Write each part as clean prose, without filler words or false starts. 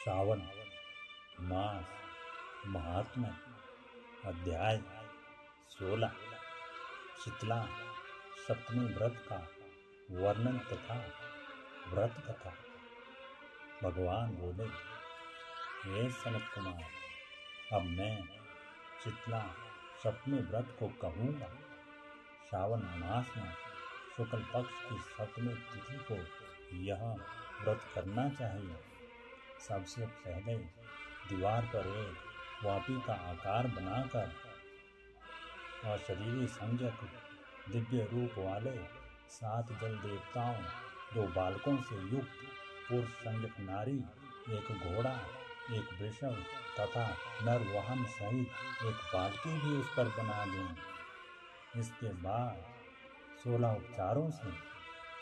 सावन मास महात्म्य अध्याय 16 शीतला सप्तमी व्रत का वर्णन तथा व्रत कथा। भगवान बोले, हे सनत कुमार, अब मैं शीतला सप्तमी व्रत को कहूँगा। सावन मास में शुक्ल पक्ष की सप्तमी तिथि को यह व्रत करना चाहिए। सबसे पहले दीवार पर एक वापी का आकार बनाकर अशरीरी संज्ञक दिव्य रूप वाले 7 जल देवताओं, 2 बालकों से युक्त पुरुष संज्ञक नारी, एक घोड़ा, एक वृषभ तथा नर वाहन सहित एक बाल्टी भी उस पर बना दें। इसके बाद 16 उपचारों से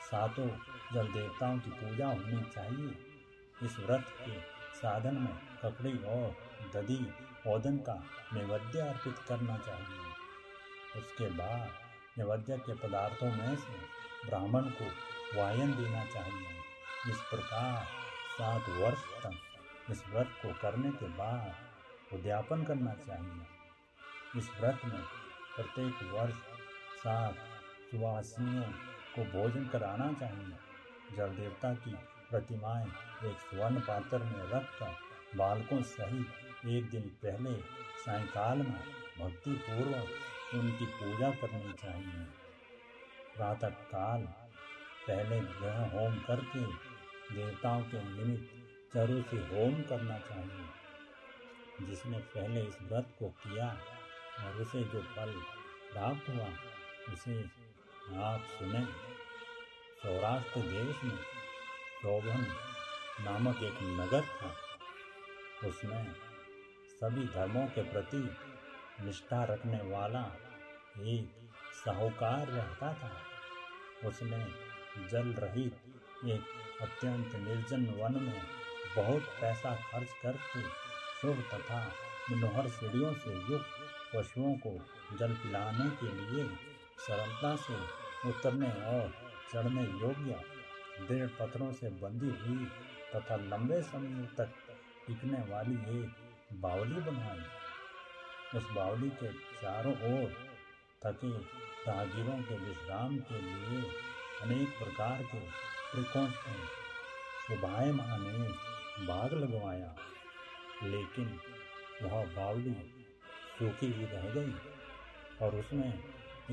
7 जल देवताओं की पूजा होनी चाहिए। इस व्रत के साधन में ककड़ी और दधी ओदन का नैवेद्य अर्पित करना चाहिए। उसके बाद नैवेद्य के पदार्थों में से ब्राह्मण को वायन देना चाहिए। इस प्रकार 7 वर्ष तक इस व्रत को करने के बाद उद्यापन करना चाहिए। इस व्रत में प्रत्येक वर्ष 7 सुवासिनियों को भोजन कराना चाहिए। जल देवता की प्रतिमाएं एक स्वर्ण पात्र में रखकर बालकों सहित एक दिन पहले सायंकाल में भक्ति पूर्वक उनकी पूजा करनी चाहिए। प्रातः काल पहले ग्रह होम करके देवताओं के निमित्त चरु से होम करना चाहिए। जिसने पहले इस व्रत को किया और उसे जो फल प्राप्त हुआ उसे आप सुने। सौराष्ट्र देश में शोभन नामक एक नगर था। उसमें सभी धर्मों के प्रति निष्ठा रखने वाला एक साहूकार रहता था। उसने जल रहित एक अत्यंत निर्जन वन में बहुत पैसा खर्च करके शुभ तथा मनोहर सीढ़ियों से युक्त पशुओं को जल पिलाने के लिए सरलता से उतरने और चढ़ने योग्य दृढ़ पत्थरों से बंधी हुई तथा लंबे समय तक टिकने वाली एक बावली बनवाई। उस बावली के चारों ओर थके राहगीरों के विश्राम के लिए अनेक प्रकार के वृक्षों से शोभायमान एक बाग लगवाया। लेकिन वह बावली सूखी ही रह गई और उसमें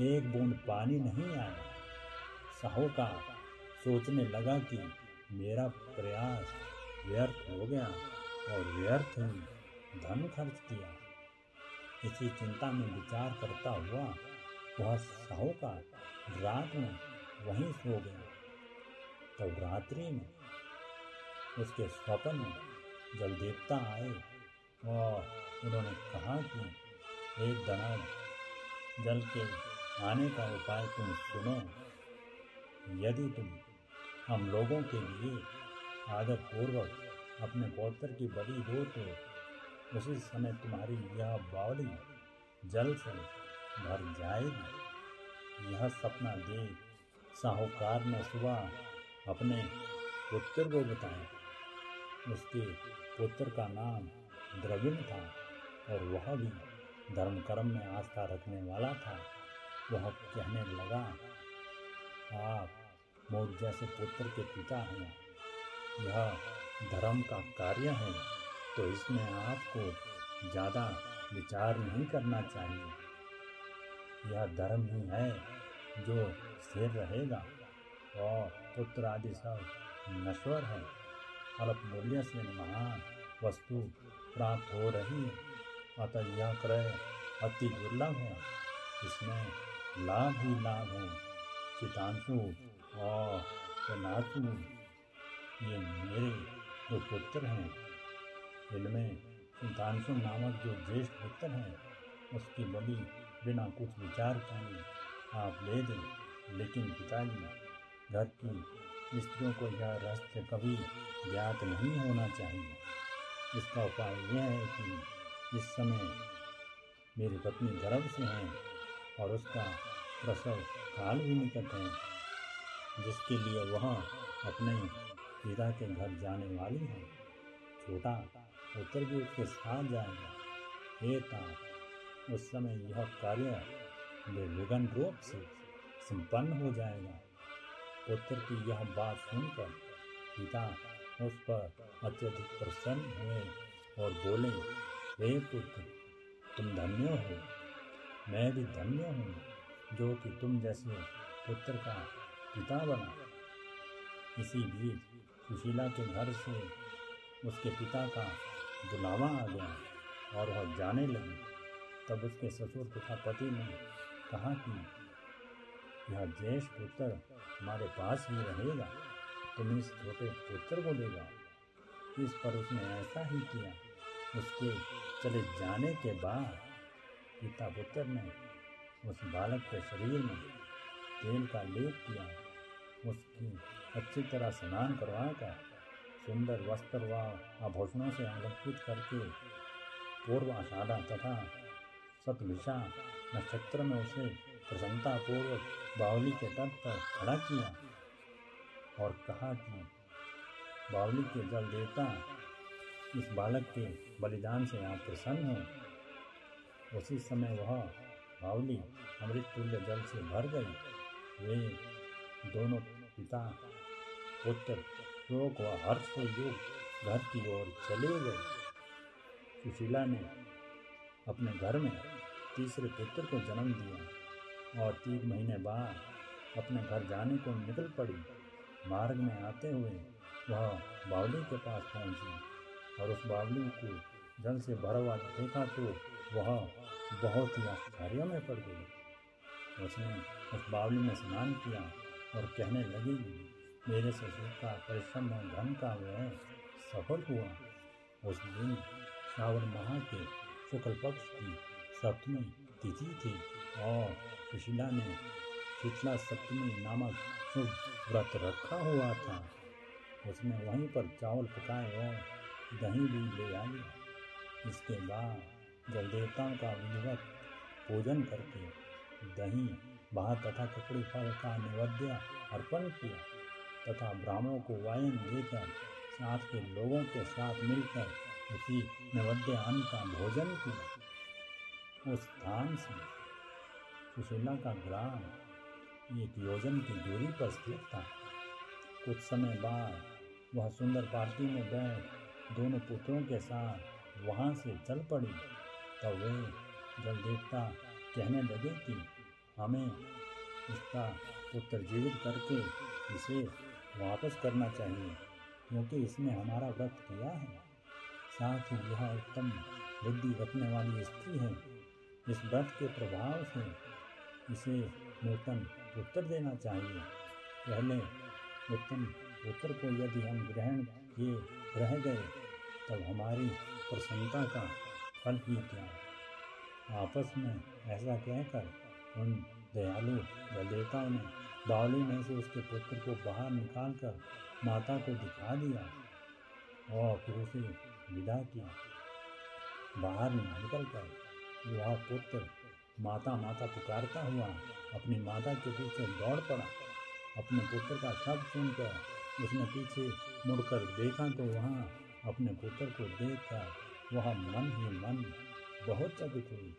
एक बूंद पानी नहीं आया। साहूकार सोचने लगा कि मेरा प्रयास व्यर्थ हो गया और व्यर्थ ही धन खर्च किया। इसी चिंता में विचार करता हुआ वह साहूकार रात में वहीं सो गया। तब रात्रि में उसके स्वप्न में जल देवता आए और उन्होंने कहा कि हे धनज, जल के आने का उपाय तुम सुनो। यदि तुम हम लोगों के लिए आदर पूर्वक अपने पौत्र की बलि दो तो उसी समय तुम्हारी यह बावली जल से भर जाएगी। यह सपना देख साहूकार ने सुबह अपने पुत्र को बताया। उसके पुत्र का नाम द्रविण था और वह भी धर्म कर्म में आस्था रखने वाला था। वह कहने लगा, आप मुझ जैसे पुत्र के पिता हैं। यह धर्म का कार्य है तो इसमें आपको ज़्यादा विचार नहीं करना चाहिए। यह धर्म ही है जो स्थिर रहेगा और पुत्र आदि सब नश्वर है। अल्प मूल्य से महान वस्तु प्राप्त हो रही है, अतः यह क्रय अति दुर्लभ है। इसमें लाभ ही लाभ है। चितांशु और सनातु ये मेरे 2 पुत्र हैं। इनमें चितांशु नामक जो ज्येष्ठ पुत्र है उसकी बलि बिना कुछ विचार किए आप ले दें। लेकिन पिताजी, घर की स्त्रियों को यह रहस्य कभी ज्ञात नहीं होना चाहिए। इसका उपाय यह है कि इस समय मेरी पत्नी गर्भ से है और उसका प्रसव काल भी निकट है, जिसके लिए वह अपने पिता के घर जाने वाली है। छोटा पुत्र भी उसके साथ जाएगा। हे तात, उस समय यह कार्य निर्विघ्न रूप से संपन्न हो जाएगा। पुत्र की यह बात सुनकर पिता उस पर अत्यधिक प्रसन्न हुए और बोले, हे पुत्र, तुम धन्य हो, मैं भी धन्य हूँ जो कि तुम जैसे पुत्र का पिता बना। इसी बीच सुशीला के घर से उसके पिता का बुलावा आ गया और वह जाने लगी। तब उसके ससुर तथा पति ने कहा कि यह ज्येष्ठ पुत्र हमारे पास ही रहेगा, तुम इस छोटे पुत्र को ले जाओ। इस पर उसने ऐसा ही किया। उसके चले जाने के बाद पिता पुत्र ने उस बालक के शरीर में तेल का लेप किया, उसकी अच्छी तरह स्नान करवाकर सुंदर वस्त्र व आभूषणों से अलंकृत करके पूर्व आषाढ़ा तथा शतभिषा नक्षत्र में उसे प्रसन्नतापूर्वक बावली के तट पर खड़ा किया और कहा कि बावली के जल देवता इस बालक के बलिदान से आप प्रसन्न हो। उसी समय वह बावली अमृत तुल्य जल से भर गई। वे दोनों पिता पुत्र शोक व हर्ष से युक्त घर की ओर चले गए। सुशीला ने अपने घर में तीसरे पुत्र को जन्म दिया और 3 महीने बाद अपने घर जाने को निकल पड़ी। मार्ग में आते हुए वह बावली के पास पहुंची और उस बावली को जल से भरा हुआ देखा तो वह बहुत ही आश्चर्य में पड़ गई। उसने उस बावली में स्नान किया और कहने लगी, मेरे ससुर का परिश्रम और धन का व्यय सफल हुआ। उस दिन श्रावण माह के शुक्ल पक्ष की सप्तमी तिथि थी और सुशीला ने शीतला सप्तमी नामक शुभ व्रत रखा हुआ था। उसने वहीं पर चावल पकाए और दही भी ले आई। इसके बाद जल देवताओं का विधिवत पूजन करके दही भात तथा ककड़ी फल का नैवेद्य अर्पण किया तथा ब्राह्मणों को वायन देकर साथ के लोगों के साथ मिलकर उसी नैवेद्य अन्न का भोजन किया। उस स्थान से सुशीला का ग्राम 1 योजन की दूरी पर स्थित था। कुछ समय बाद वह सुंदर पार्टी में बैठ दोनों पुत्रों के साथ वहां से चल पड़ी। तब वे जल देवता कहने लगे कि हमें इसका पुत्र जीवित करके इसे वापस करना चाहिए, क्योंकि इसने हमारा व्रत किया है। साथ ही यह उत्तम बुद्धि रखने वाली स्त्री है। इस व्रत के प्रभाव से इसे नूतन पुत्र देना चाहिए। पहले उत्तम पुत्र को यदि हम ग्रहण किए रह गए तब हमारी प्रसन्नता का फल ही क्या। आपस में ऐसा कहकर उन दयालु देवताओं ने बावली में से उसके पुत्र को बाहर निकालकर माता को दिखा दिया और फिर उसे विदा किया। बाहर निकलकर वह पुत्र माता माता पुकारता हुआ अपनी माता के पीछे दौड़ पड़ा। अपने पुत्र का शब्द सुनकर उसने पीछे मुड़कर देखा तो वहाँ अपने पुत्र को देखकर वह मन ही मन बहुत चकित हुई।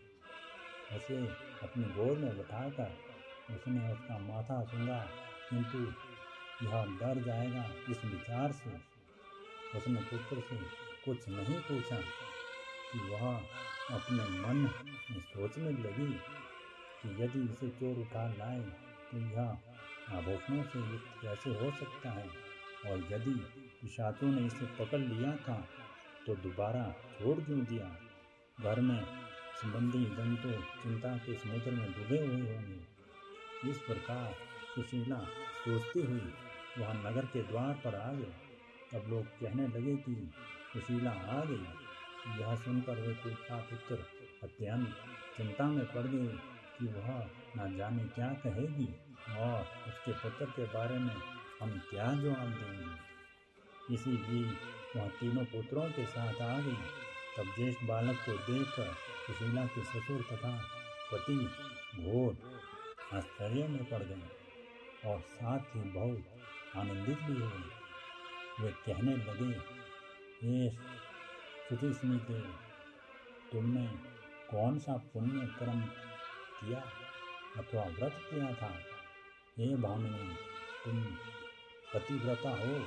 उसे अपनी गोद में बैठाकर उसने उसका माथा सूंघा, किंतु यह डर जाएगा इस विचार से उसने पुत्र से कुछ नहीं पूछा कि वह अपने मन में सोचने लगी कि यदि इसे चोर उठा लाए तो यह आभूषणों से युक्त कैसे हो सकता है, और यदि पिशाचों ने इसे पकड़ लिया था तो दोबारा छोड़ क्यों दिया। घर में संबंधी जंतु चिंता के समुद्र में डूबे हुए होंगे। इस प्रकार सुशीला सोचती हुई वह नगर के द्वार पर आ गई। तब लोग कहने लगे कि सुशीला आ गई। यह सुनकर वे पुत्र अत्यंत चिंता में पड़ गए कि वह न जाने क्या कहेगी और उसके पुत्र के बारे में हम क्या जवाब देंगे। इसी बीच वह तीनों पुत्रों के साथ आ गई। तब ज्येष्ठ बालक को देखकर सुशीला के ससुर तथा पति घोर आश्चर्य में पड़ गए और साथ ही बहुत आनंदित भी हुए। वे कहने लगे, हे श्रुति स्मृति, तुमने कौन सा पुण्य कर्म किया अथवा व्रत किया था? हे भामिनी, तुम पतिव्रता हो,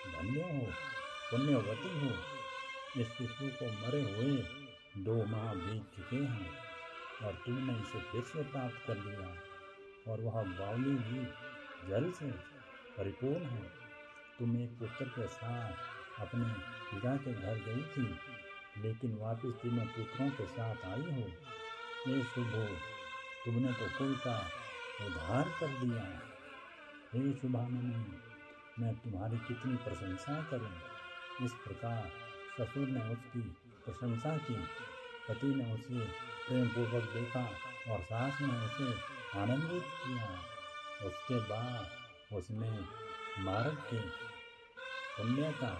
धन्य हो, पुण्यवती हो। इस शिशु को मरे हुए 2 माह बीत चुके हैं और तुमने इसे फिर से प्राप्त कर लिया, और वह बावली भी जल से परिपूर्ण है। तुम एक पुत्र के साथ अपने पिता के घर गई थी, लेकिन वापस तीनों पुत्रों के साथ आई हो। ये शुभ हो, तुमने तो कुल का उद्धार कर दिया। हे शुभामिनी, मैं तुम्हारी कितनी प्रशंसा करूं। इस प्रकार ससुर ने उसकी प्रशंसा की। पति ने उसे प्रेम पूर्वक देखा और सास ने उसे आनंदित किया। उसके बाद उसने मार्ग के पुण्य का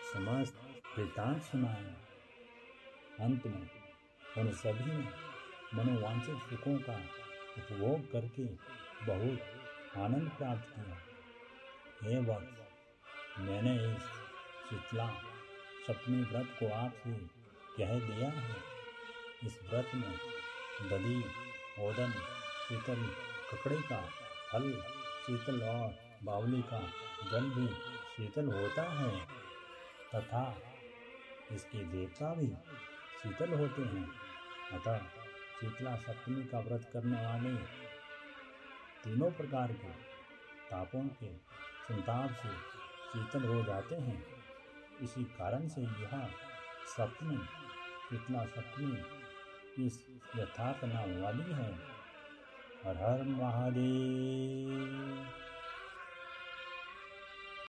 समस्त वृत्तांत सुनाया। अंत में उन सभी ने मनोवांछित सुखों का उपभोग करके बहुत आनंद प्राप्त किया। हे वत्स, मैंने इस शीतला सप्तमी व्रत को आपसे कह दिया है। इस व्रत में दधी, ओदन, शीतल ककड़ी का फल शीतल और बावली का जल भी शीतल होता है तथा इसके देवता भी शीतल होते हैं। अतः शीतला सप्तमी का व्रत करने वाले तीनों प्रकार के तापों के संताप से शीतल हो जाते हैं। इसी कारण से यह सप्तमी, शीतला सप्तमी इस यथार्थ नाम वाली है। हर हर महादेव।